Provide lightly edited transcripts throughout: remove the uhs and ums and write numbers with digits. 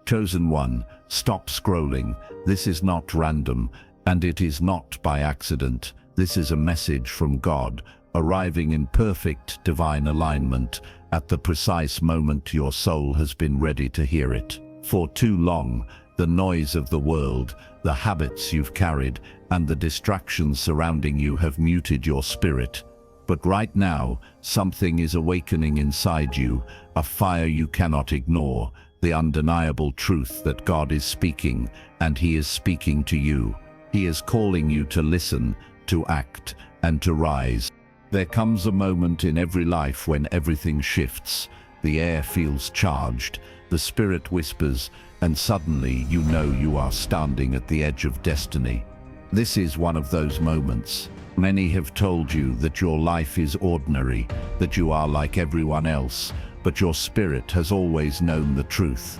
Chosen one, stop scrolling. This is not random, and it is not by accident. This is a message from God, arriving in perfect divine alignment at the precise moment your soul has been ready to hear it. For too long, the noise of the world, the habits you've carried, and the distractions surrounding you have muted your spirit. But right now, something is awakening inside you, a fire you cannot ignore, the undeniable truth that God is speaking, and He is speaking to you. He is calling you to listen, to act, and to rise. There comes a moment in every life when everything shifts. The air feels charged, the spirit whispers, and suddenly you know you are standing at the edge of destiny. This is one of those moments. Many have told you that your life is ordinary, that you are like everyone else, but your spirit has always known the truth.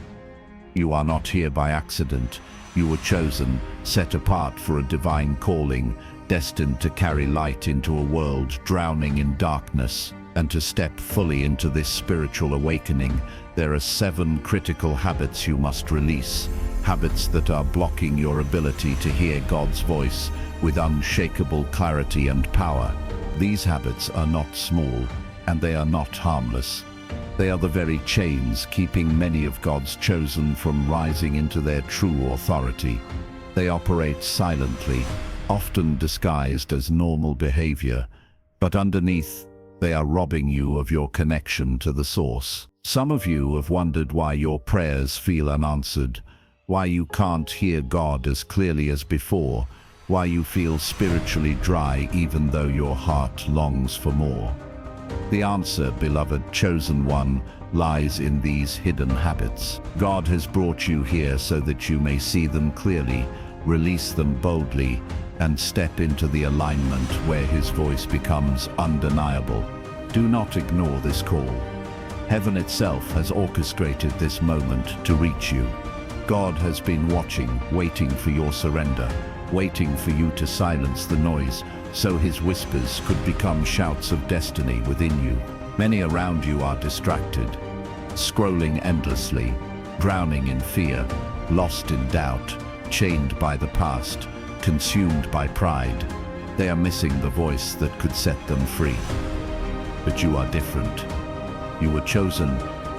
You are not here by accident. You were chosen, set apart for a divine calling, destined to carry light into a world drowning in darkness. And to step fully into this spiritual awakening, there are 7 critical habits you must release. Habits that are blocking your ability to hear God's voice with unshakable clarity and power. These habits are not small, and they are not harmless. They are the very chains keeping many of God's chosen from rising into their true authority. They operate silently, often disguised as normal behavior, but underneath, they are robbing you of your connection to the source. Some of you have wondered why your prayers feel unanswered, why you can't hear God as clearly as before, why you feel spiritually dry even though your heart longs for more. The answer, beloved chosen one, lies in these hidden habits. God has brought you here so that you may see them clearly, release them boldly, and step into the alignment where His voice becomes undeniable. Do not ignore this call. Heaven itself has orchestrated this moment to reach you. God has been watching, waiting for your surrender, waiting for you to silence the noise, so His whispers could become shouts of destiny within you. Many around you are distracted, scrolling endlessly, drowning in fear, lost in doubt, chained by the past, consumed by pride. They are missing the voice that could set them free. But you are different. You were chosen,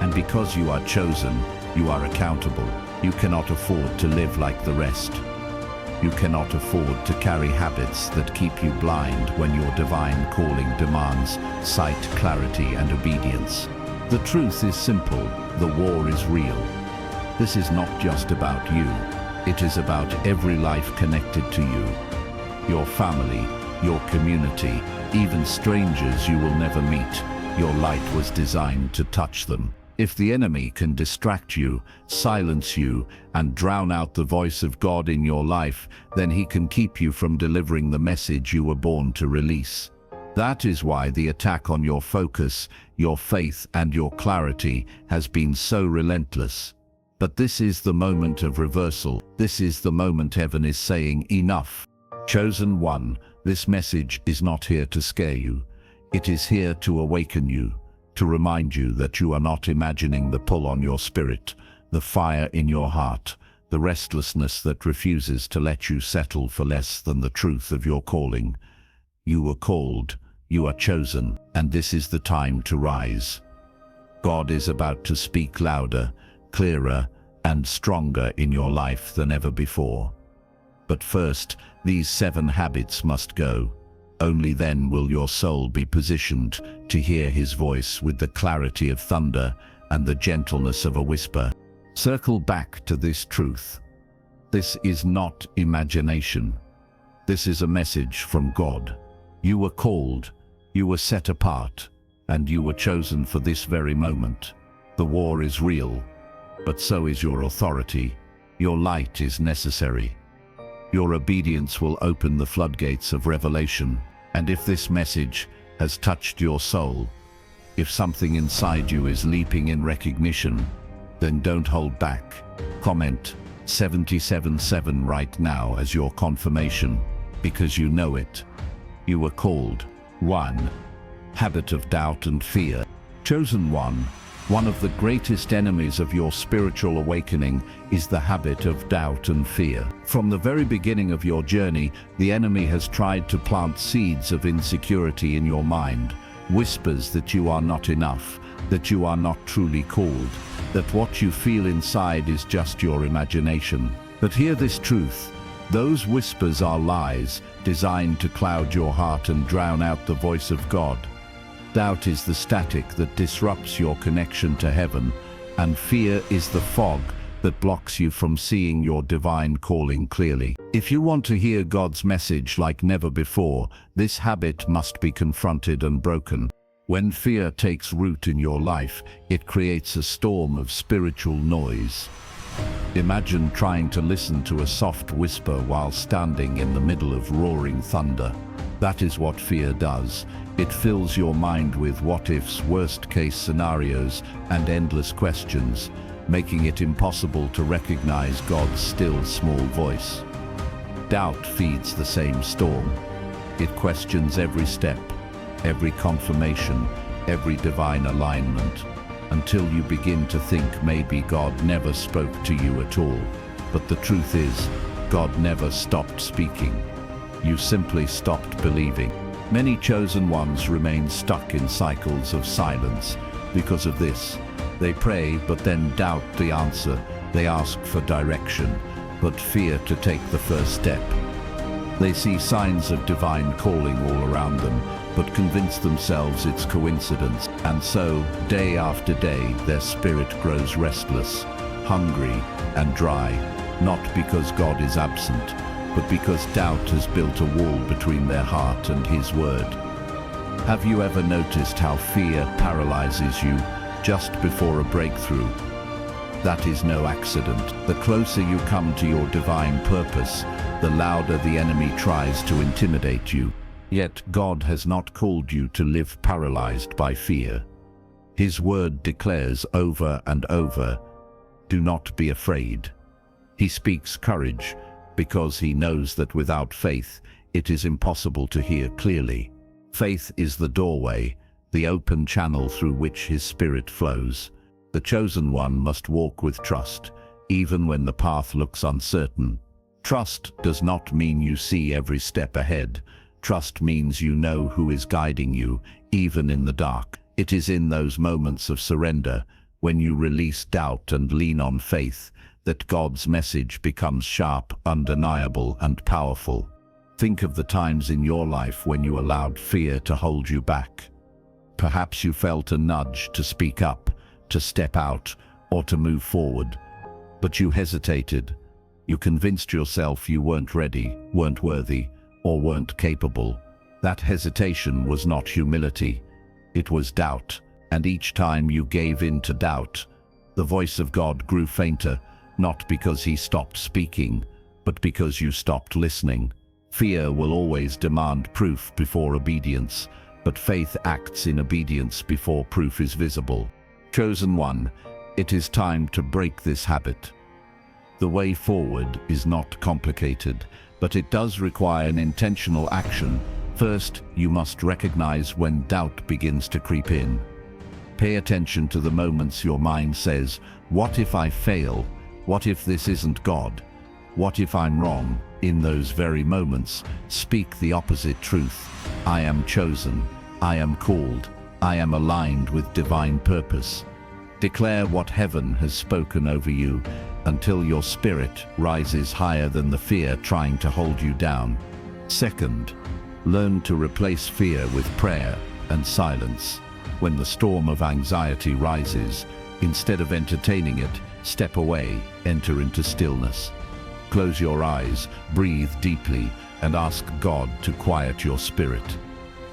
and because you are chosen, you are accountable. You cannot afford to live like the rest. You cannot afford to carry habits that keep you blind when your divine calling demands sight, clarity, and obedience. The truth is simple. The war is real. This is not just about you. It is about every life connected to you. Your family, your community, even strangers you will never meet. Your light was designed to touch them. If the enemy can distract you, silence you, and drown out the voice of God in your life, then he can keep you from delivering the message you were born to release. That is why the attack on your focus, your faith, and your clarity has been so relentless. But this is the moment of reversal. This is the moment heaven is saying, enough. Chosen one, this message is not here to scare you. It is here to awaken you, to remind you that you are not imagining the pull on your spirit, the fire in your heart, the restlessness that refuses to let you settle for less than the truth of your calling. You were called, you are chosen, and this is the time to rise. God is about to speak louder, clearer, and stronger in your life than ever before. But first, these 7 habits must go. Only then will your soul be positioned to hear His voice with the clarity of thunder and the gentleness of a whisper. Circle back to this truth. This is not imagination. This is a message from God. You were called, you were set apart, and you were chosen for this very moment. The war is real, but so is your authority. Your light is necessary. Your obedience will open the floodgates of revelation. And if this message has touched your soul, if something inside you is leaping in recognition, then don't hold back. Comment 777 right now as your confirmation, because you know it. You were called. 1. Habit of doubt and fear. Chosen one, One of the greatest enemies of your spiritual awakening is the habit of doubt and fear. From the very beginning of your journey, the enemy has tried to plant seeds of insecurity in your mind, whispers that you are not enough, that you are not truly called, that what you feel inside is just your imagination. But hear this truth: those whispers are lies designed to cloud your heart and drown out the voice of God. Doubt is the static that disrupts your connection to heaven, and fear is the fog that blocks you from seeing your divine calling clearly. If you want to hear God's message like never before, this habit must be confronted and broken. When fear takes root in your life, it creates a storm of spiritual noise. Imagine trying to listen to a soft whisper while standing in the middle of roaring thunder. That is what fear does. It fills your mind with what-ifs, worst-case scenarios, and endless questions, making it impossible to recognize God's still, small voice. Doubt feeds the same storm. It questions every step, every confirmation, every divine alignment, until you begin to think maybe God never spoke to you at all. But the truth is, God never stopped speaking. You simply stopped believing. Many chosen ones remain stuck in cycles of silence because of this. They pray but then doubt the answer. They ask for direction, but fear to take the first step. They see signs of divine calling all around them, but convince themselves it's coincidence. And so, day after day, their spirit grows restless, hungry and dry, not because God is absent, but because doubt has built a wall between their heart and His word. Have you ever noticed how fear paralyzes you just before a breakthrough? That is no accident. The closer you come to your divine purpose, the louder the enemy tries to intimidate you. Yet God has not called you to live paralyzed by fear. His word declares over and over, "Do not be afraid." He speaks courage, because He knows that without faith, it is impossible to hear clearly. Faith is the doorway, the open channel through which His Spirit flows. The chosen one must walk with trust, even when the path looks uncertain. Trust does not mean you see every step ahead. Trust means you know who is guiding you, even in the dark. It is in those moments of surrender, when you release doubt and lean on faith, that God's message becomes sharp, undeniable, and powerful. Think of the times in your life when you allowed fear to hold you back. Perhaps you felt a nudge to speak up, to step out, or to move forward. But you hesitated. You convinced yourself you weren't ready, weren't worthy, or weren't capable. That hesitation was not humility. It was doubt. And each time you gave in to doubt, the voice of God grew fainter, not because He stopped speaking, but because you stopped listening. Fear will always demand proof before obedience, but faith acts in obedience before proof is visible. Chosen one, it is time to break this habit. The way forward is not complicated, but it does require an intentional action. First, you must recognize when doubt begins to creep in. Pay attention to the moments your mind says, "What if I fail? What if this isn't God? What if I'm wrong?" In those very moments, speak the opposite truth. I am chosen. I am called. I am aligned with divine purpose. Declare what heaven has spoken over you until your spirit rises higher than the fear trying to hold you down. Second, learn to replace fear with prayer and silence. When the storm of anxiety rises, instead of entertaining it, step away, enter into stillness. Close your eyes, breathe deeply, and ask God to quiet your spirit.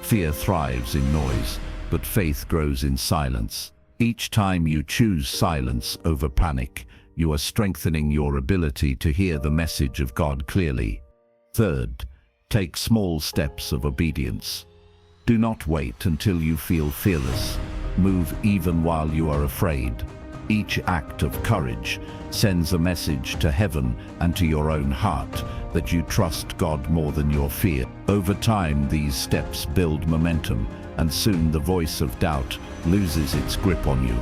Fear thrives in noise, but faith grows in silence. Each time you choose silence over panic, you are strengthening your ability to hear the message of God clearly. Third, take small steps of obedience. Do not wait until you feel fearless. Move even while you are afraid. Each act of courage sends a message to heaven and to your own heart that you trust God more than your fear. Over time, these steps build momentum, and soon the voice of doubt loses its grip on you.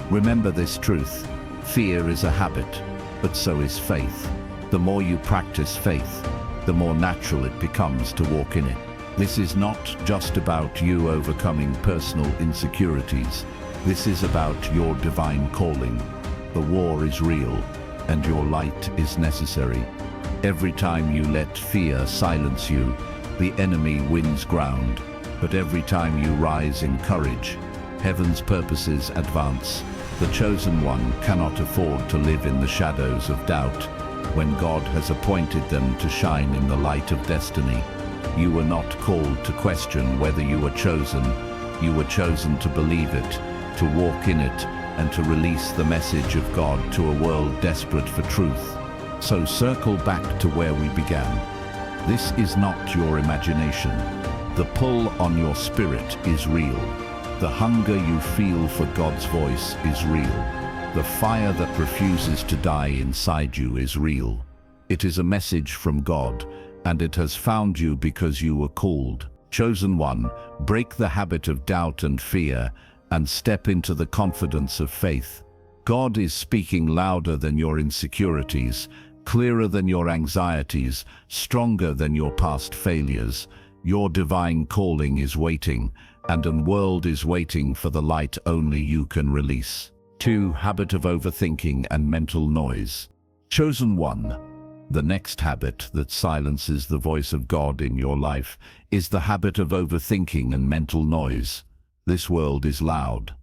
Remember this truth: fear is a habit, but so is faith. The more you practice faith, the more natural it becomes to walk in it. This is not just about you overcoming personal insecurities. This is about your divine calling. The war is real, and your light is necessary. Every time you let fear silence you, the enemy wins ground. But every time you rise in courage, heaven's purposes advance. The chosen one cannot afford to live in the shadows of doubt when God has appointed them to shine in the light of destiny. You were not called to question whether you were chosen. You were chosen to believe it, to walk in it, and to release the message of God to a world desperate for truth. So circle back to where we began. This is not your imagination. The pull on your spirit is real. The hunger you feel for God's voice is real. The fire that refuses to die inside you is real. It is a message from God, and it has found you because you were called. Chosen one, break the habit of doubt and fear, and step into the confidence of faith. God is speaking louder than your insecurities, clearer than your anxieties, stronger than your past failures. Your divine calling is waiting, and a world is waiting for the light only you can release. 2. Habit of overthinking and mental noise. Chosen one. The next habit that silences the voice of God in your life is the habit of overthinking and mental noise. This world is loud.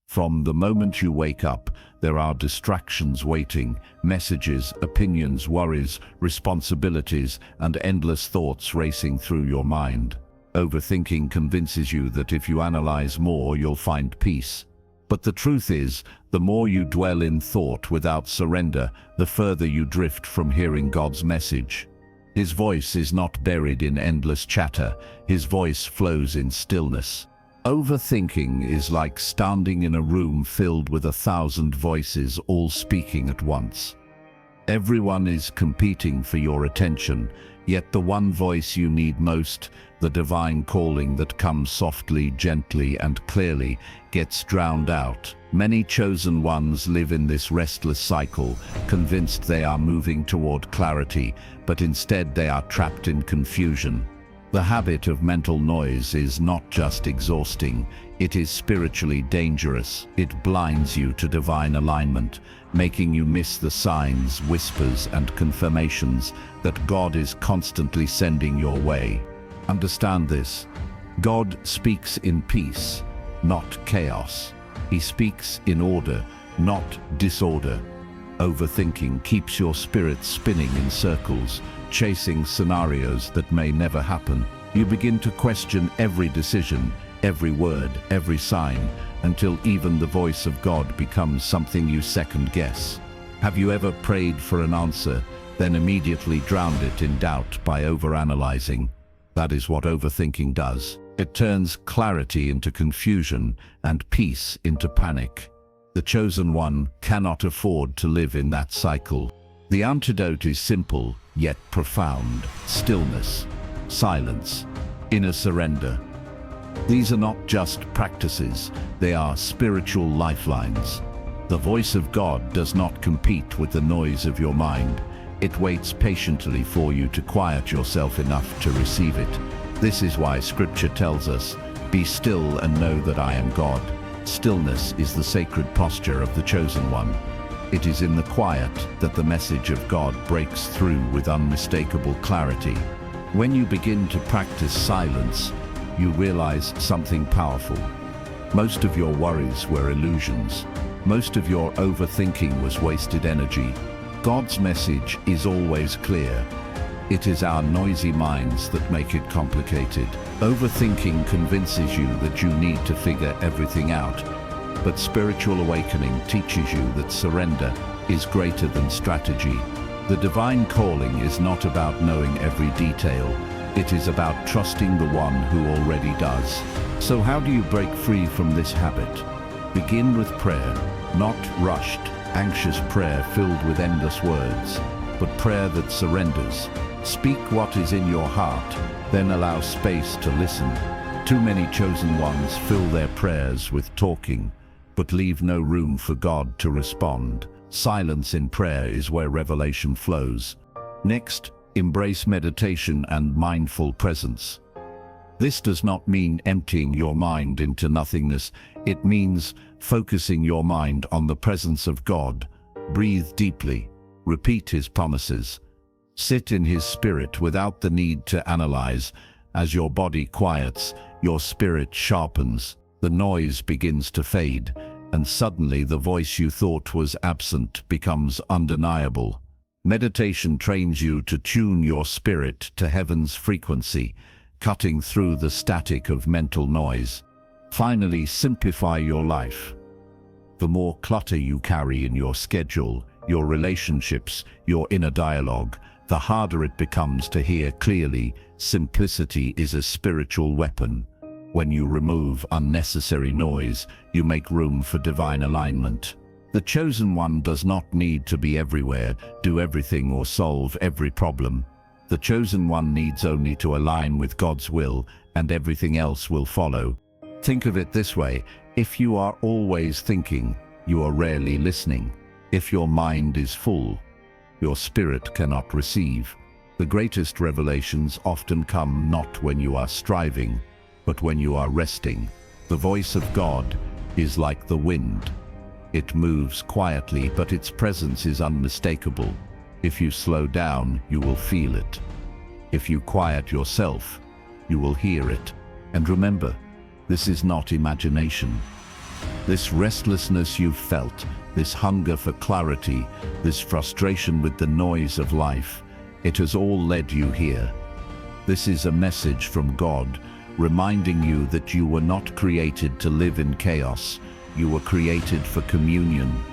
From the moment you wake up, there are distractions waiting, messages, opinions, worries, responsibilities, and endless thoughts racing through your mind. Overthinking convinces you that if you analyze more, you'll find peace. But the truth is, the more you dwell in thought without surrender, the further you drift from hearing God's message. His voice is not buried in endless chatter. His voice flows in stillness. Overthinking is like standing in a room filled with 1,000 voices all speaking at once. Everyone is competing for your attention, yet the one voice you need most, the divine calling that comes softly, gently, and clearly, gets drowned out. Many chosen ones live in this restless cycle, convinced they are moving toward clarity, but instead they are trapped in confusion. The habit of mental noise is not just exhausting, it is spiritually dangerous. It blinds you to divine alignment, making you miss the signs, whispers, and confirmations that God is constantly sending your way. Understand this: God speaks in peace, not chaos. He speaks in order, not disorder. Overthinking keeps your spirit spinning in circles, chasing scenarios that may never happen. You begin to question every decision, every word, every sign, until even the voice of God becomes something you second guess. Have you ever prayed for an answer, then immediately drowned it in doubt by overanalyzing? That is what overthinking does. It turns clarity into confusion and peace into panic. The chosen one cannot afford to live in that cycle. The antidote is simple, yet profound: stillness, silence, inner surrender. These are not just practices, they are spiritual lifelines. The voice of God does not compete with the noise of your mind. It waits patiently for you to quiet yourself enough to receive it. This is why Scripture tells us, "Be still and know that I am God." Stillness is the sacred posture of the chosen one. It is in the quiet that the message of God breaks through with unmistakable clarity. When you begin to practice silence, you realize something powerful. Most of your worries were illusions. Most of your overthinking was wasted energy. God's message is always clear. It is our noisy minds that make it complicated. Overthinking convinces you that you need to figure everything out, but spiritual awakening teaches you that surrender is greater than strategy. The divine calling is not about knowing every detail. It is about trusting the one who already does. So how do you break free from this habit? Begin with prayer, not rushed, anxious prayer filled with endless words, but prayer that surrenders. Speak what is in your heart, then allow space to listen. Too many chosen ones fill their prayers with talking, but leave no room for God to respond. Silence in prayer is where revelation flows. Next, embrace meditation and mindful presence. This does not mean emptying your mind into nothingness. It means focusing your mind on the presence of God. Breathe deeply. Repeat His promises. Sit in His Spirit without the need to analyze. As your body quiets, your spirit sharpens. The noise begins to fade, and suddenly the voice you thought was absent becomes undeniable. Meditation trains you to tune your spirit to heaven's frequency, cutting through the static of mental noise. Finally, simplify your life. The more clutter you carry in your schedule, your relationships, your inner dialogue, the harder it becomes to hear clearly. Simplicity is a spiritual weapon. When you remove unnecessary noise, you make room for divine alignment. The chosen one does not need to be everywhere, do everything, or solve every problem. The chosen one needs only to align with God's will, and everything else will follow. Think of it this way: if you are always thinking, you are rarely listening. If your mind is full, your spirit cannot receive. The greatest revelations often come not when you are striving, but when you are resting. The voice of God is like the wind. It moves quietly, but its presence is unmistakable. If you slow down, you will feel it. If you quiet yourself, you will hear it. And remember, this is not imagination. This restlessness you've felt, this hunger for clarity, this frustration with the noise of life, it has all led you here. This is a message from God, reminding you that you were not created to live in chaos. You were created for communion.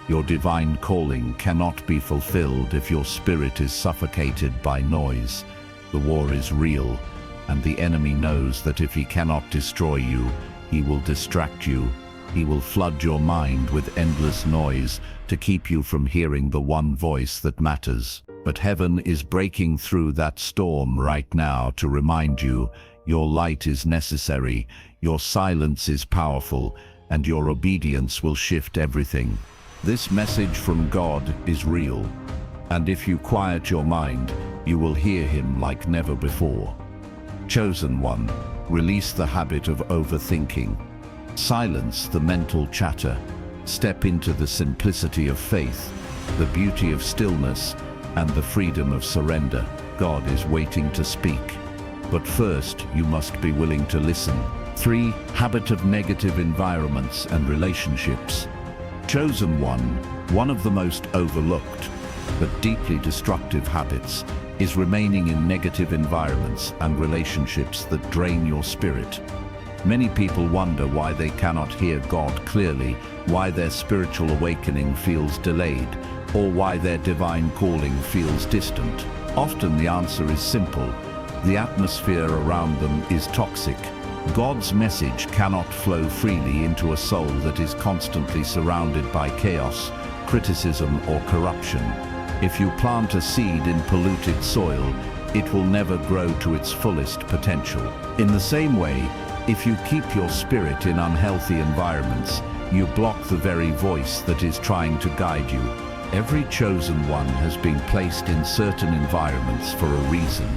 Your divine calling cannot be fulfilled if your spirit is suffocated by noise. The war is real, and the enemy knows that if he cannot destroy you, he will distract you. He will flood your mind with endless noise to keep you from hearing the one voice that matters. But heaven is breaking through that storm right now to remind you your light is necessary, your silence is powerful, and your obedience will shift everything. This message from God is real, and if you quiet your mind, you will hear Him like never before. Chosen one, release the habit of overthinking. Silence the mental chatter. Step into the simplicity of faith, the beauty of stillness, and the freedom of surrender. God is waiting to speak. But first, you must be willing to listen. 3. Habit of negative environments and relationships. Chosen one of the most overlooked, but deeply destructive habits, is remaining in negative environments and relationships that drain your spirit. Many people wonder why they cannot hear God clearly, why their spiritual awakening feels delayed, or why their divine calling feels distant. Often the answer is simple. The atmosphere around them is toxic. God's message cannot flow freely into a soul that is constantly surrounded by chaos, criticism, or corruption. If you plant a seed in polluted soil, it will never grow to its fullest potential. In the same way, if you keep your spirit in unhealthy environments, you block the very voice that is trying to guide you. Every chosen one has been placed in certain environments for a reason,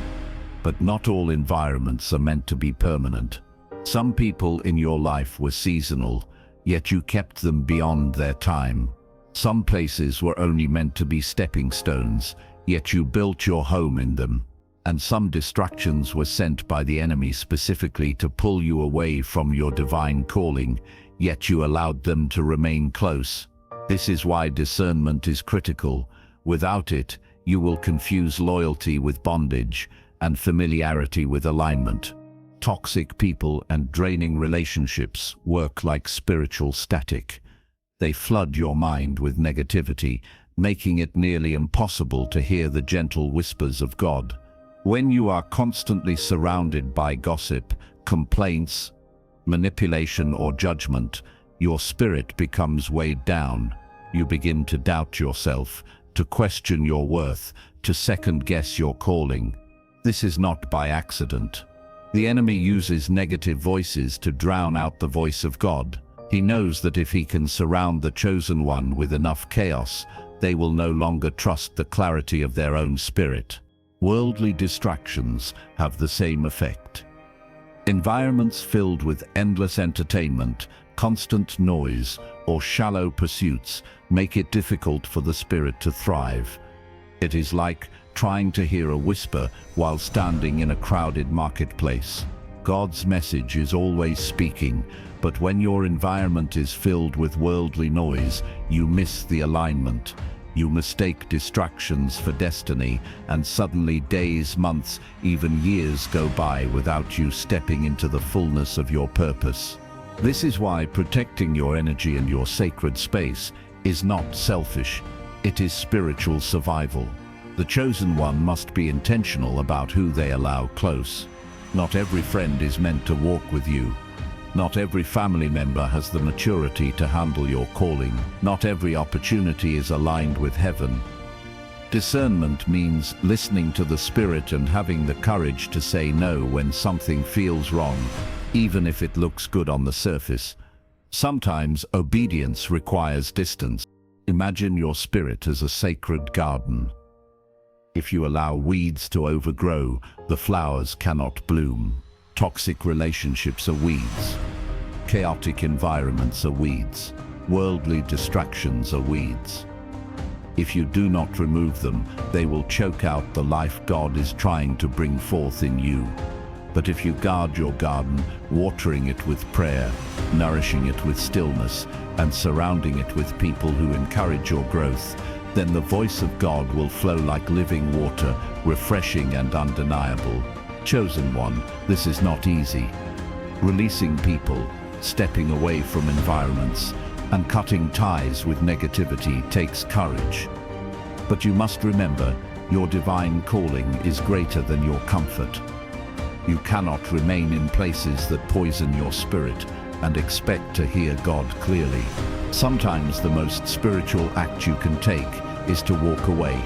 but not all environments are meant to be permanent. Some people in your life were seasonal, yet you kept them beyond their time. Some places were only meant to be stepping stones, yet you built your home in them. And some distractions were sent by the enemy specifically to pull you away from your divine calling, yet you allowed them to remain close. This is why discernment is critical. Without it, you will confuse loyalty with bondage and familiarity with alignment. Toxic people and draining relationships work like spiritual static. They flood your mind with negativity, making it nearly impossible to hear the gentle whispers of God. When you are constantly surrounded by gossip, complaints, manipulation, or judgment, your spirit becomes weighed down. You begin to doubt yourself, to question your worth, to second-guess your calling. This is not by accident. The enemy uses negative voices to drown out the voice of God. He knows that if he can surround the chosen one with enough chaos, they will no longer trust the clarity of their own spirit. Worldly distractions have the same effect. Environments filled with endless entertainment, constant noise, or shallow pursuits make it difficult for the spirit to thrive. It is like trying to hear a whisper while standing in a crowded marketplace. God's message is always speaking, but when your environment is filled with worldly noise, you miss the alignment. You mistake distractions for destiny, and suddenly days, months, even years go by without you stepping into the fullness of your purpose. This is why protecting your energy and your sacred space is not selfish, it is spiritual survival. The chosen one must be intentional about who they allow close. Not every friend is meant to walk with you. Not every family member has the maturity to handle your calling. Not every opportunity is aligned with heaven. Discernment means listening to the Spirit and having the courage to say no when something feels wrong, even if it looks good on the surface. Sometimes obedience requires distance. Imagine your spirit as a sacred garden. If you allow weeds to overgrow, the flowers cannot bloom. Toxic relationships are weeds. Chaotic environments are weeds. Worldly distractions are weeds. If you do not remove them, they will choke out the life God is trying to bring forth in you. But if you guard your garden, watering it with prayer, nourishing it with stillness, and surrounding it with people who encourage your growth, then the voice of God will flow like living water, refreshing and undeniable. Chosen one, this is not easy. Releasing people, stepping away from environments, and cutting ties with negativity takes courage. But you must remember, your divine calling is greater than your comfort. You cannot remain in places that poison your spirit and expect to hear God clearly. Sometimes the most spiritual act you can take is to walk away.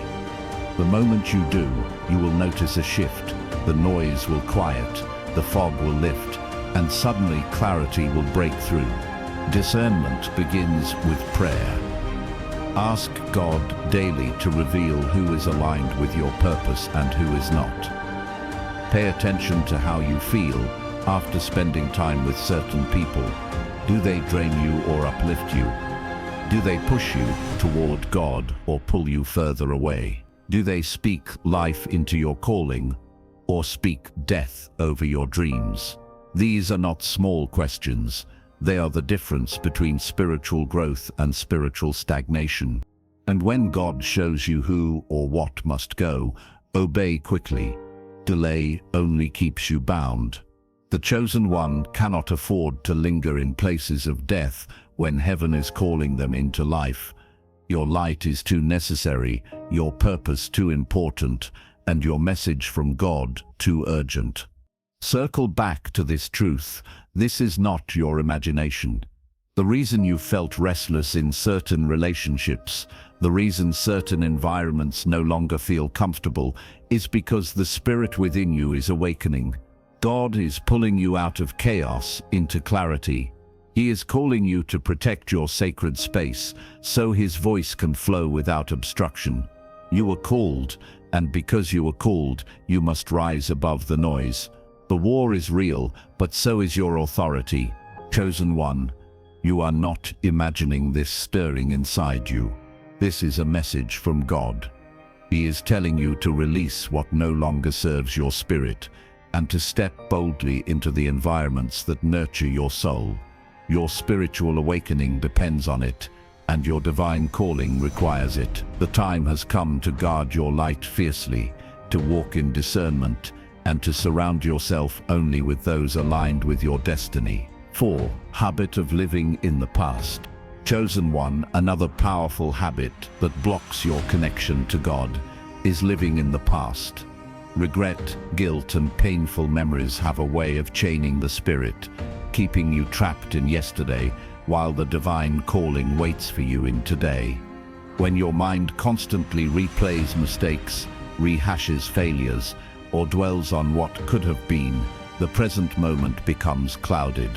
The moment you do, you will notice a shift. The noise will quiet, the fog will lift, and suddenly clarity will break through. Discernment begins with prayer. Ask God daily to reveal who is aligned with your purpose and who is not. Pay attention to how you feel after spending time with certain people. Do they drain you or uplift you? Do they push you toward God or pull you further away? Do they speak life into your calling or speak death over your dreams? These are not small questions. They are the difference between spiritual growth and spiritual stagnation. And when God shows you who or what must go, obey quickly. Delay only keeps you bound. The chosen one cannot afford to linger in places of death when heaven is calling them into life. Your light is too necessary, your purpose too important, and your message from God too urgent. Circle back to this truth. This is not your imagination. The reason you felt restless in certain relationships, the reason certain environments no longer feel comfortable, is because the spirit within you is awakening. God is pulling you out of chaos into clarity. He is calling you to protect your sacred space, so His voice can flow without obstruction. You were called, and because you were called, you must rise above the noise. The war is real, but so is your authority. Chosen one, you are not imagining this stirring inside you. This is a message from God. He is telling you to release what no longer serves your spirit, and to step boldly into the environments that nurture your soul. Your spiritual awakening depends on it, and your divine calling requires it. The time has come to guard your light fiercely, to walk in discernment, and to surround yourself only with those aligned with your destiny. 4. Habit of living in the past. Chosen one, another powerful habit that blocks your connection to God is living in the past. Regret, guilt, and painful memories have a way of chaining the spirit, keeping you trapped in yesterday while the divine calling waits for you in today. When your mind constantly replays mistakes, rehashes failures, or dwells on what could have been, the present moment becomes clouded.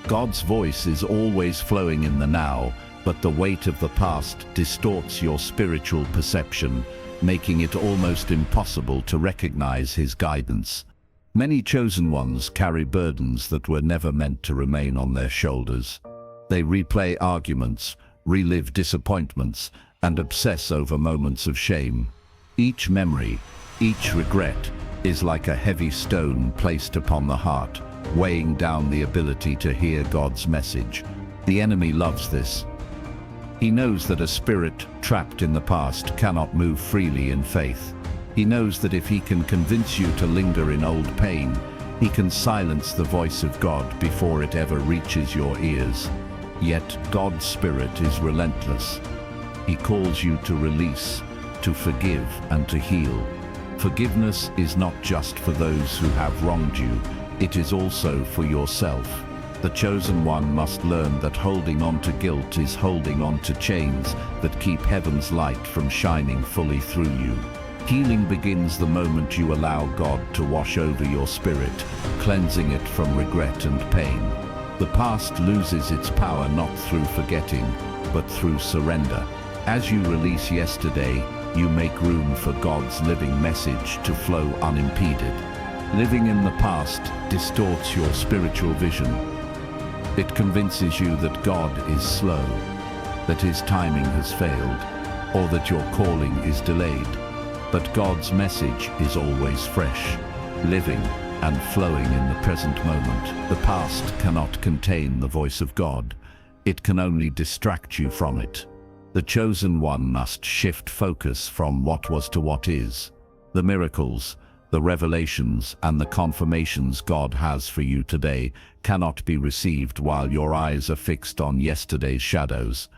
God's voice is always flowing in the now, but the weight of the past distorts your spiritual perception, making it almost impossible to recognize His guidance. Many chosen ones carry burdens that were never meant to remain on their shoulders. They replay arguments, relive disappointments, and obsess over moments of shame. Each memory, each regret, is like a heavy stone placed upon the heart, weighing down the ability to hear God's message. The enemy loves this. He knows that a spirit trapped in the past cannot move freely in faith. He knows that if he can convince you to linger in old pain, he can silence the voice of God before it ever reaches your ears. Yet God's Spirit is relentless. He calls you to release, to forgive, and to heal. Forgiveness is not just for those who have wronged you, it is also for yourself. The chosen one must learn that holding on to guilt is holding on to chains that keep heaven's light from shining fully through you. Healing begins the moment you allow God to wash over your spirit, cleansing it from regret and pain. The past loses its power not through forgetting, but through surrender. As you release yesterday, you make room for God's living message to flow unimpeded. Living in the past distorts your spiritual vision. It convinces you that God is slow, that His timing has failed, or that your calling is delayed. But God's message is always fresh, living, and flowing in the present moment. The past cannot contain the voice of God. It can only distract you from it. The chosen one must shift focus from what was to what is. The miracles, the revelations, and the confirmations God has for you today cannot be received while your eyes are fixed on yesterday's shadows.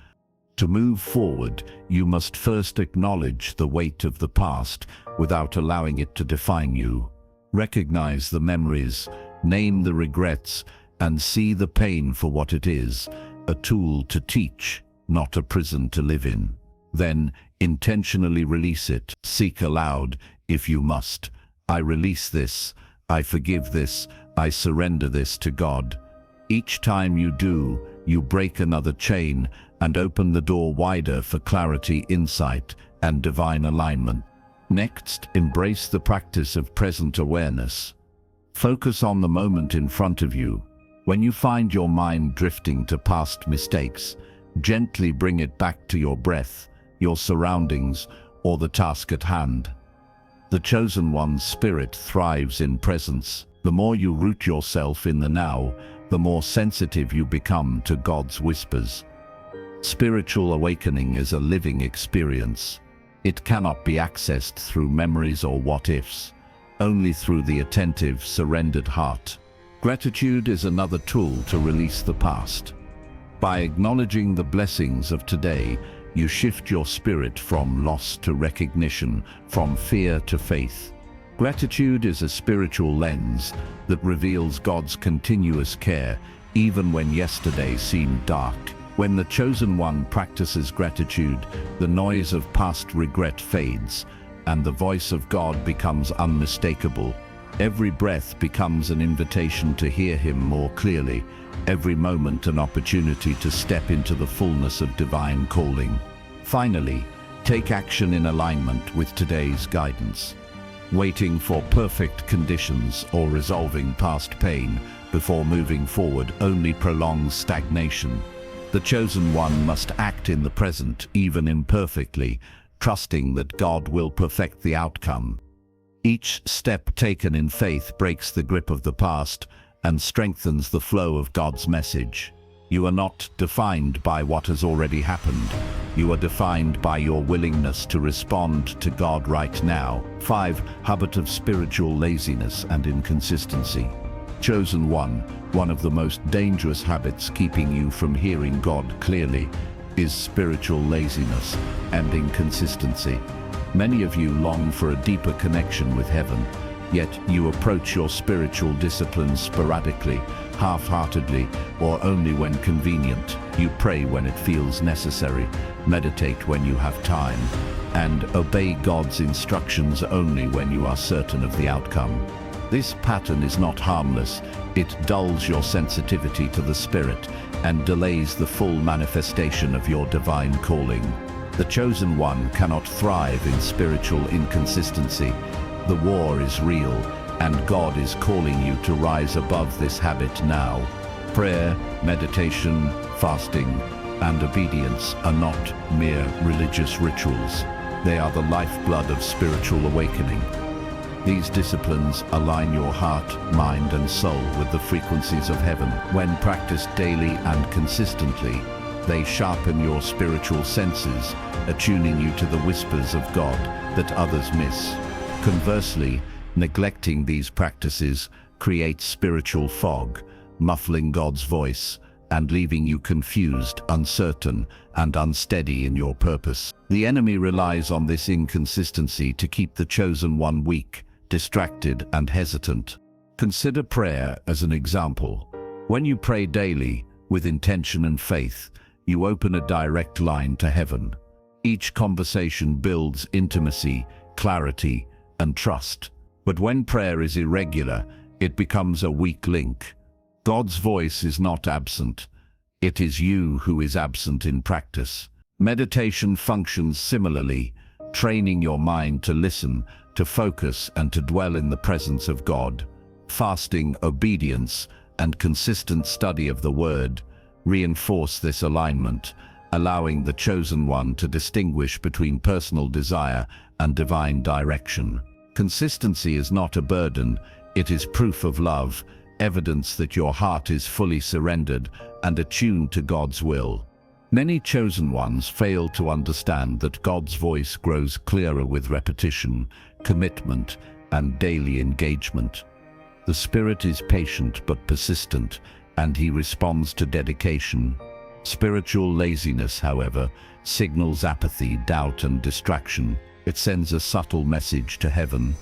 To move forward, you must first acknowledge the weight of the past without allowing it to define you. Recognize the memories, name the regrets, and see the pain for what it is, a tool to teach, not a prison to live in. Then, intentionally release it. Seek aloud, if you must. I release this, I forgive this, I surrender this to God. Each time you do, you break another chain and open the door wider for clarity, insight, and divine alignment. Next, embrace the practice of present awareness. Focus on the moment in front of you. When you find your mind drifting to past mistakes, gently bring it back to your breath, your surroundings, or the task at hand. The chosen one's spirit thrives in presence. The more you root yourself in the now, the more sensitive you become to God's whispers. Spiritual awakening is a living experience. It cannot be accessed through memories or what-ifs, only through the attentive, surrendered heart. Gratitude is another tool to release the past. By acknowledging the blessings of today, you shift your spirit from loss to recognition, from fear to faith. Gratitude is a spiritual lens that reveals God's continuous care, even when yesterday seemed dark. When the chosen one practices gratitude, the noise of past regret fades, and the voice of God becomes unmistakable. Every breath becomes an invitation to hear Him more clearly, every moment an opportunity to step into the fullness of divine calling. Finally, take action in alignment with today's guidance. Waiting for perfect conditions or resolving past pain before moving forward only prolongs stagnation. The chosen one must act in the present, even imperfectly, trusting that God will perfect the outcome. Each step taken in faith breaks the grip of the past and strengthens the flow of God's message. You are not defined by what has already happened. You are defined by your willingness to respond to God right now. 5. Habit of spiritual laziness and inconsistency. Chosen one of the most dangerous habits keeping you from hearing God clearly is spiritual laziness and inconsistency. Many of you long for a deeper connection with heaven, yet you approach your spiritual disciplines sporadically, half-heartedly, or only when convenient. You pray when it feels necessary, meditate when you have time, and obey God's instructions only when you are certain of the outcome. This pattern is not harmless. It dulls your sensitivity to the Spirit and delays the full manifestation of your divine calling. The chosen one cannot thrive in spiritual inconsistency. The war is real, and God is calling you to rise above this habit now. Prayer, meditation, fasting, and obedience are not mere religious rituals. They are the lifeblood of spiritual awakening. These disciplines align your heart, mind, and soul with the frequencies of heaven. When practiced daily and consistently, they sharpen your spiritual senses, attuning you to the whispers of God that others miss. Conversely, neglecting these practices creates spiritual fog, muffling God's voice and leaving you confused, uncertain, and unsteady in your purpose. The enemy relies on this inconsistency to keep the chosen one weak, distracted, and hesitant. Consider prayer as an example. When you pray daily, with intention and faith, you open a direct line to heaven. Each conversation builds intimacy, clarity, and trust. But when prayer is irregular, it becomes a weak link. God's voice is not absent. It is you who is absent in practice. Meditation functions similarly, training your mind to listen, to focus, and to dwell in the presence of God. Fasting, obedience, and consistent study of the Word reinforce this alignment, allowing the chosen one to distinguish between personal desire and divine direction. Consistency is not a burden, it is proof of love, evidence that your heart is fully surrendered and attuned to God's will. Many chosen ones fail to understand that God's voice grows clearer with repetition, commitment, and daily engagement. The Spirit is patient but persistent, and He responds to dedication. Spiritual laziness, however, signals apathy, doubt, and distraction. It sends a subtle message to heaven.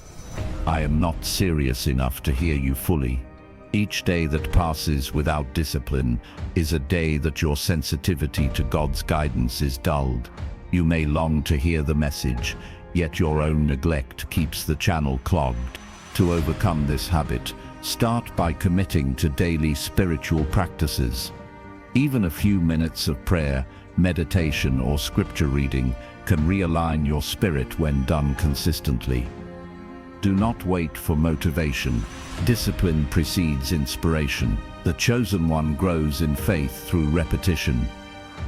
I am not serious enough to hear you fully. Each day that passes without discipline is a day that your sensitivity to God's guidance is dulled. You may long to hear the message, yet your own neglect keeps the channel clogged. To overcome this habit, start by committing to daily spiritual practices. Even a few minutes of prayer, meditation, or scripture reading can realign your spirit when done consistently. Do not wait for motivation. Discipline precedes inspiration. The chosen one grows in faith through repetition,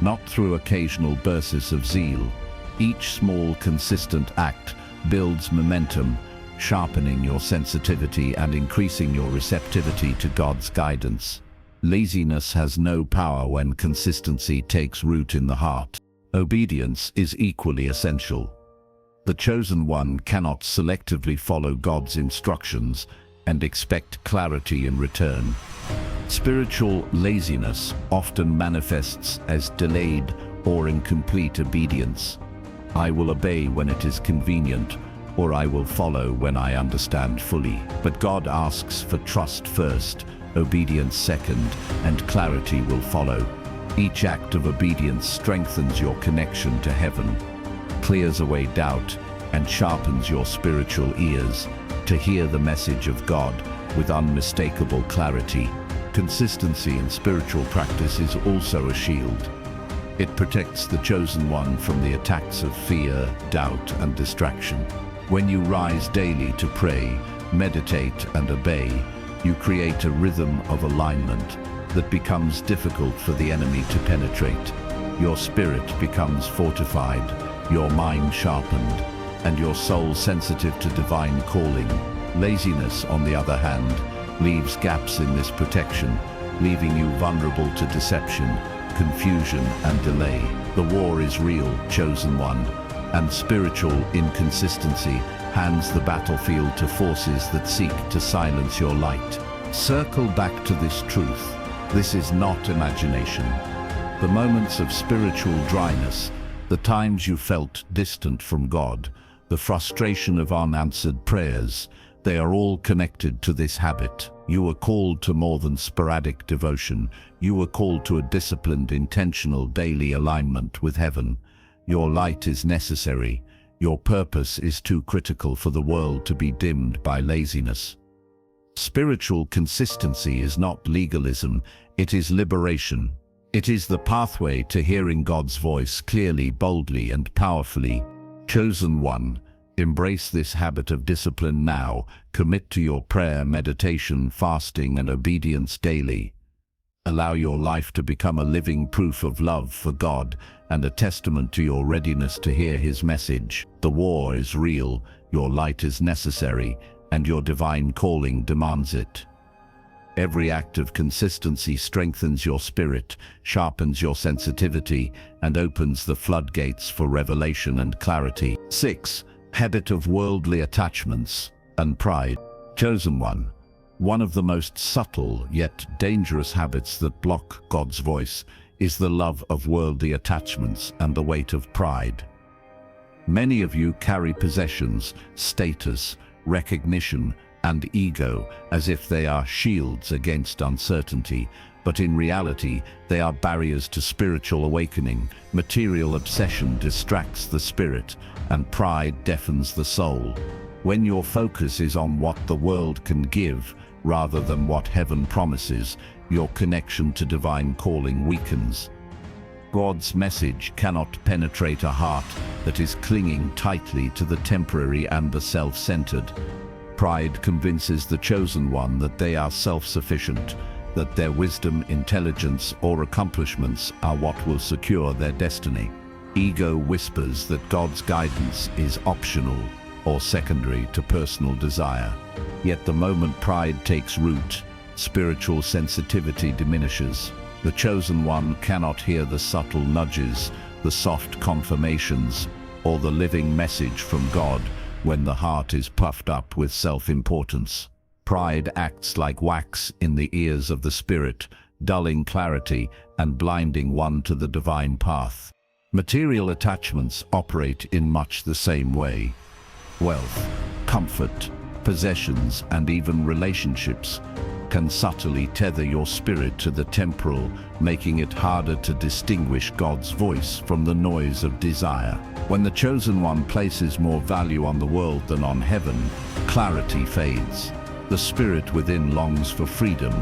not through occasional bursts of zeal. Each small, consistent act builds momentum, sharpening your sensitivity and increasing your receptivity to God's guidance. Laziness has no power when consistency takes root in the heart. Obedience is equally essential. The chosen one cannot selectively follow God's instructions and expect clarity in return. Spiritual laziness often manifests as delayed or incomplete obedience. I will obey when it is convenient, or I will follow when I understand fully. But God asks for trust first, obedience second, and clarity will follow. Each act of obedience strengthens your connection to heaven, clears away doubt, and sharpens your spiritual ears to hear the message of God with unmistakable clarity. Consistency in spiritual practice is also a shield. It protects the chosen one from the attacks of fear, doubt, and distraction. When you rise daily to pray, meditate, and obey, you create a rhythm of alignment that becomes difficult for the enemy to penetrate. Your spirit becomes fortified, your mind sharpened, and your soul sensitive to divine calling. Laziness, on the other hand, leaves gaps in this protection, leaving you vulnerable to deception, confusion, and delay. The war is real, chosen one, and spiritual inconsistency hands the battlefield to forces that seek to silence your light. Circle back to this truth. This is not imagination. The moments of spiritual dryness, the times you felt distant from God, the frustration of unanswered prayers, they are all connected to this habit. You are called to more than sporadic devotion. You are called to a disciplined, intentional daily alignment with heaven. Your light is necessary. Your purpose is too critical for the world to be dimmed by laziness. Spiritual consistency is not legalism, it is liberation. It is the pathway to hearing God's voice clearly, boldly, and powerfully. Chosen one, embrace this habit of discipline now. Commit to your prayer, meditation, fasting, and obedience daily. Allow your life to become a living proof of love for God and a testament to your readiness to hear His message. The war is real, your light is necessary, and your divine calling demands it. Every act of consistency strengthens your spirit, sharpens your sensitivity, and opens the floodgates for revelation and clarity. 6. Habit of worldly attachments and pride. Chosen one. One of the most subtle yet dangerous habits that block God's voice is the love of worldly attachments and the weight of pride. Many of you carry possessions, status, recognition, and ego as if they are shields against uncertainty, but in reality, they are barriers to spiritual awakening. Material obsession distracts the spirit, and pride deafens the soul. When your focus is on what the world can give, rather than what heaven promises, your connection to divine calling weakens. God's message cannot penetrate a heart that is clinging tightly to the temporary and the self-centered. Pride convinces the chosen one that they are self-sufficient, that their wisdom, intelligence, or accomplishments are what will secure their destiny. Ego whispers that God's guidance is optional or secondary to personal desire. Yet the moment pride takes root, spiritual sensitivity diminishes. The chosen one cannot hear the subtle nudges, the soft confirmations, or the living message from God when the heart is puffed up with self-importance. Pride acts like wax in the ears of the spirit, dulling clarity and blinding one to the divine path. Material attachments operate in much the same way. Wealth, comfort, possessions, and even relationships can subtly tether your spirit to the temporal, making it harder to distinguish God's voice from the noise of desire. When the chosen one places more value on the world than on heaven, clarity fades. The spirit within longs for freedom,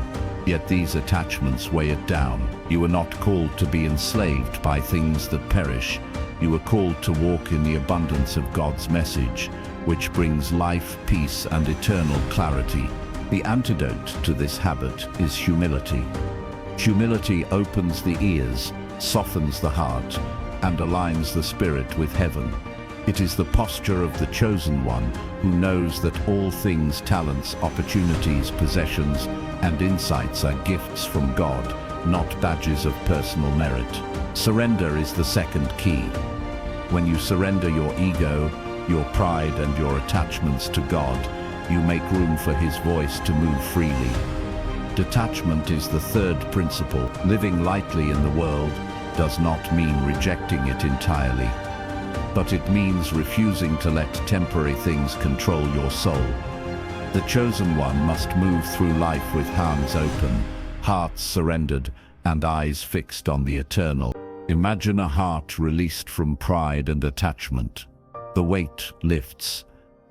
yet these attachments weigh it down. You are not called to be enslaved by things that perish. You are called to walk in the abundance of God's message, which brings life, peace, and eternal clarity. The antidote to this habit is humility. Humility opens the ears, softens the heart, and aligns the spirit with heaven. It is the posture of the chosen one who knows that all things, talents, opportunities, possessions, and insights are gifts from God, not badges of personal merit. Surrender is the second key. When you surrender your ego, your pride, and your attachments to God, you make room for His voice to move freely. Detachment is the third principle. Living lightly in the world does not mean rejecting it entirely, but it means refusing to let temporary things control your soul. The chosen one must move through life with hands open, hearts surrendered, and eyes fixed on the eternal. Imagine a heart released from pride and attachment. The weight lifts,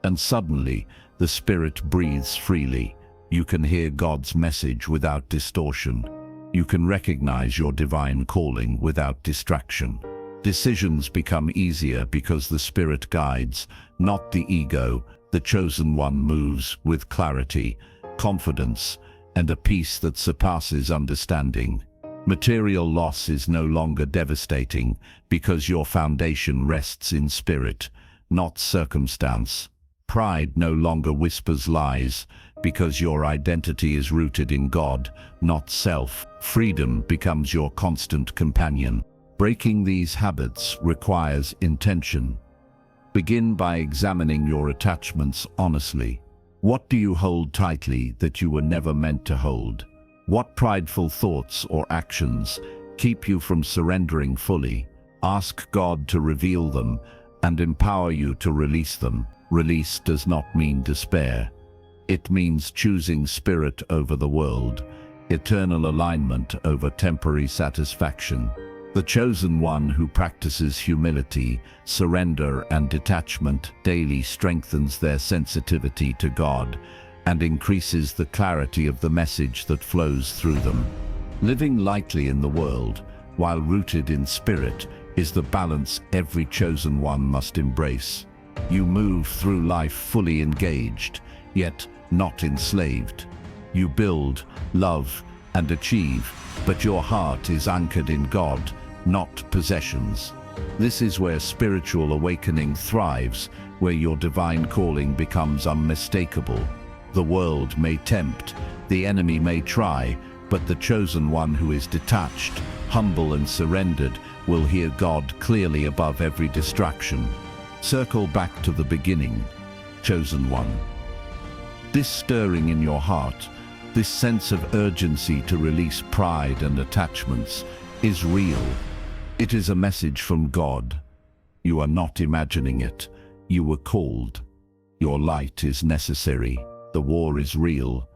and suddenly the spirit breathes freely. You can hear God's message without distortion. You can recognize your divine calling without distraction. Decisions become easier because the Spirit guides, not the ego. The chosen one moves with clarity, confidence, and a peace that surpasses understanding. Material loss is no longer devastating because your foundation rests in spirit, not circumstance. Pride no longer whispers lies because your identity is rooted in God, not self. Freedom becomes your constant companion. Breaking these habits requires intention. Begin by examining your attachments honestly. What do you hold tightly that you were never meant to hold? What prideful thoughts or actions keep you from surrendering fully? Ask God to reveal them and empower you to release them. Release does not mean despair. It means choosing spirit over the world, eternal alignment over temporary satisfaction. The chosen one who practices humility, surrender, and detachment daily strengthens their sensitivity to God and increases the clarity of the message that flows through them. Living lightly in the world, while rooted in spirit, is the balance every chosen one must embrace. You move through life fully engaged, yet not enslaved. You build, love, and achieve, but your heart is anchored in God, not possessions. This is where spiritual awakening thrives, where your divine calling becomes unmistakable. The world may tempt, the enemy may try, but the chosen one who is detached, humble and surrendered will hear God clearly above every distraction. Circle back to the beginning, chosen one. This stirring in your heart, this sense of urgency to release pride and attachments, is real. It is a message from God. You are not imagining it. You were called. Your light is necessary. The war is real.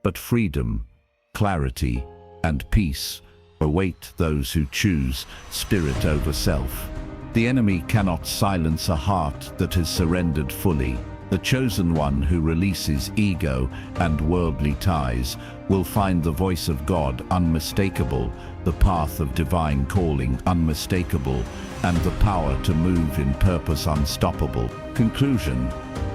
But freedom, clarity, and peace await those who choose spirit over self. The enemy cannot silence a heart that has surrendered fully. The chosen one who releases ego and worldly ties will find the voice of God unmistakable, the path of divine calling unmistakable, and the power to move in purpose unstoppable. Conclusion: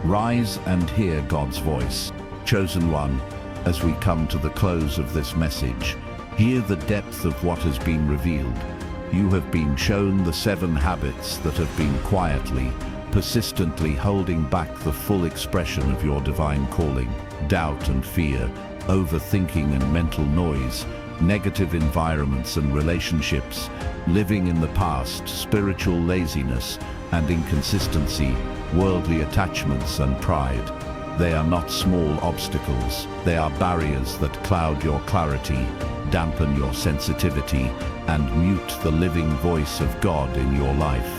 rise and hear God's voice. Chosen one, as we come to the close of this message, hear the depth of what has been revealed. You have been shown the 7 habits that have been quietly, persistently holding back the full expression of your divine calling. Doubt and fear, overthinking and mental noise, negative environments and relationships, living in the past, spiritual laziness and inconsistency, worldly attachments and pride. They are not small obstacles. They are barriers that cloud your clarity, dampen your sensitivity, and mute the living voice of God in your life.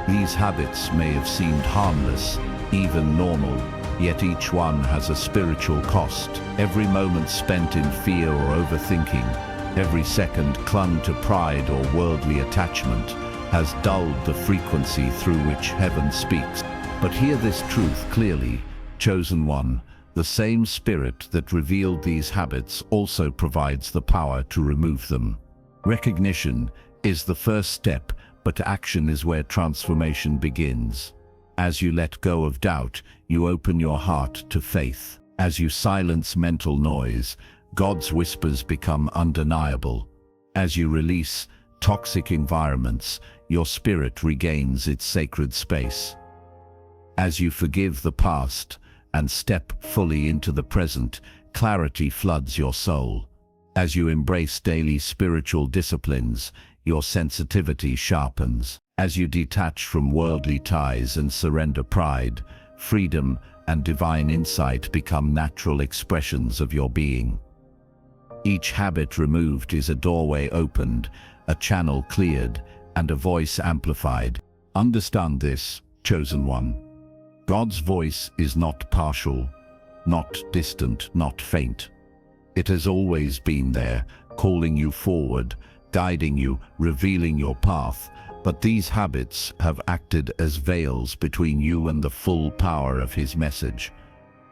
These habits may have seemed harmless, even normal, yet each one has a spiritual cost. Every moment spent in fear or overthinking, every second clung to pride or worldly attachment, has dulled the frequency through which heaven speaks. But hear this truth clearly, chosen one. The same spirit that revealed these habits also provides the power to remove them. Recognition is the first step, but action is where transformation begins. As you let go of doubt, you open your heart to faith. As you silence mental noise, God's whispers become undeniable. As you release toxic environments, your spirit regains its sacred space. As you forgive the past and step fully into the present, clarity floods your soul. As you embrace daily spiritual disciplines, your sensitivity sharpens. As you detach from worldly ties and surrender pride, freedom and divine insight become natural expressions of your being. Each habit removed is a doorway opened, a channel cleared, and a voice amplified. Understand this, chosen one. God's voice is not partial, not distant, not faint. It has always been there, calling you forward, guiding you, revealing your path. But these habits have acted as veils between you and the full power of His message.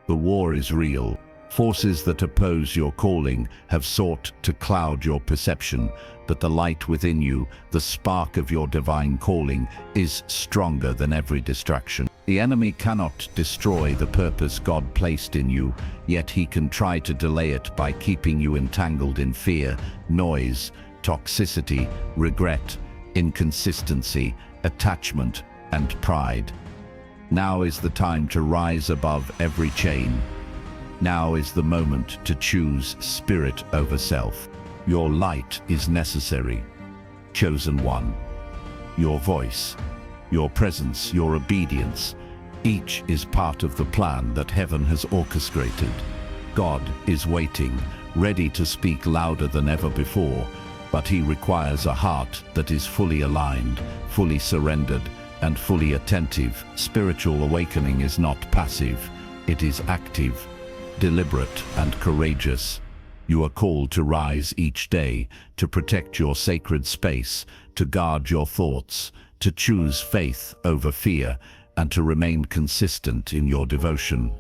The war is real. Forces that oppose your calling have sought to cloud your perception, but the light within you, the spark of your divine calling, is stronger than every distraction. The enemy cannot destroy the purpose God placed in you, yet he can try to delay it by keeping you entangled in fear, noise, toxicity, regret, inconsistency, attachment, and pride. Now is the time to rise above every chain. Now is the moment to choose spirit over self. Your light is necessary. Chosen one. Your voice, your presence, your obedience, each is part of the plan that heaven has orchestrated. God is waiting, ready to speak louder than ever before, but He requires a heart that is fully aligned, fully surrendered, and fully attentive. Spiritual awakening is not passive, it is active, deliberate, and courageous. You are called to rise each day, to protect your sacred space, to guard your thoughts, to choose faith over fear, and to remain consistent in your devotion.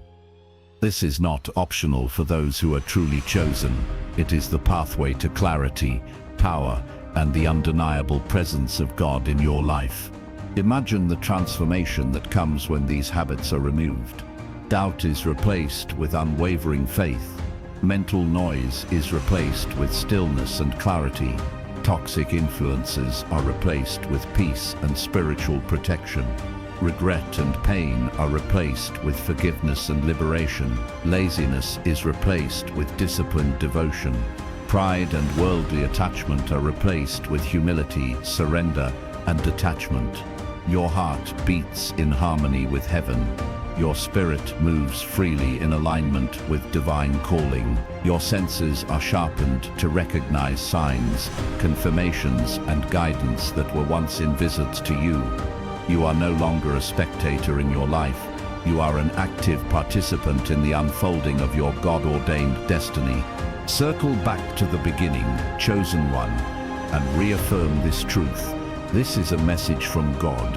This is not optional for those who are truly chosen. It is the pathway to clarity, power, and the undeniable presence of God in your life. Imagine the transformation that comes when these habits are removed. Doubt is replaced with unwavering faith. Mental noise is replaced with stillness and clarity. Toxic influences are replaced with peace and spiritual protection. Regret and pain are replaced with forgiveness and liberation. Laziness is replaced with disciplined devotion. Pride and worldly attachment are replaced with humility, surrender, and detachment. Your heart beats in harmony with heaven. Your spirit moves freely in alignment with divine calling. Your senses are sharpened to recognize signs, confirmations, and guidance that were once invisible to you. You are no longer a spectator in your life. You are an active participant in the unfolding of your God-ordained destiny. Circle back to the beginning, chosen one, and reaffirm this truth. This is a message from God.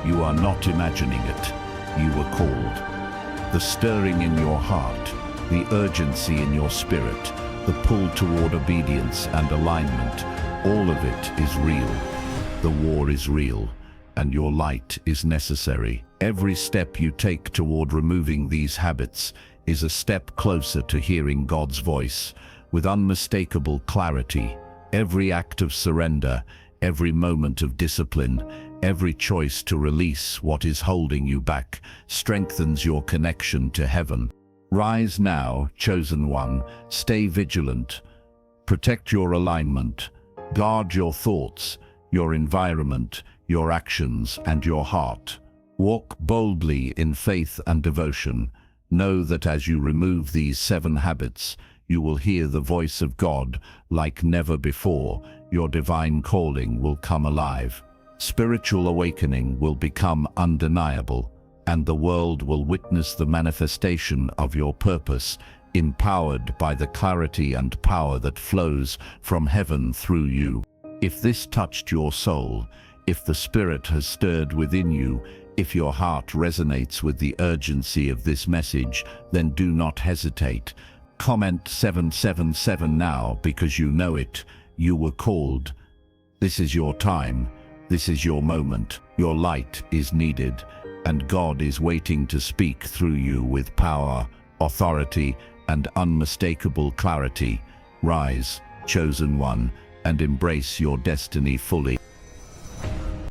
You are not imagining it. You were called. The stirring in your heart, the urgency in your spirit, the pull toward obedience and alignment, all of it is real. The war is real, and your light is necessary. Every step you take toward removing these habits is a step closer to hearing God's voice with unmistakable clarity. Every act of surrender, every moment of discipline, every choice to release what is holding you back strengthens your connection to heaven. Rise now, chosen one. Stay vigilant. Protect your alignment. Guard your thoughts, your environment, your actions, and your heart. Walk boldly in faith and devotion. Know that as you remove these 7 habits, you will hear the voice of God like never before. Your divine calling will come alive. Spiritual awakening will become undeniable, and the world will witness the manifestation of your purpose, empowered by the clarity and power that flows from heaven through you. If this touched your soul, if the Spirit has stirred within you, if your heart resonates with the urgency of this message, then do not hesitate. Comment 777 now, because you know it. You were called. This is your time. This is your moment. Your light is needed, and God is waiting to speak through you with power, authority, and unmistakable clarity. Rise, chosen one, and embrace your destiny fully.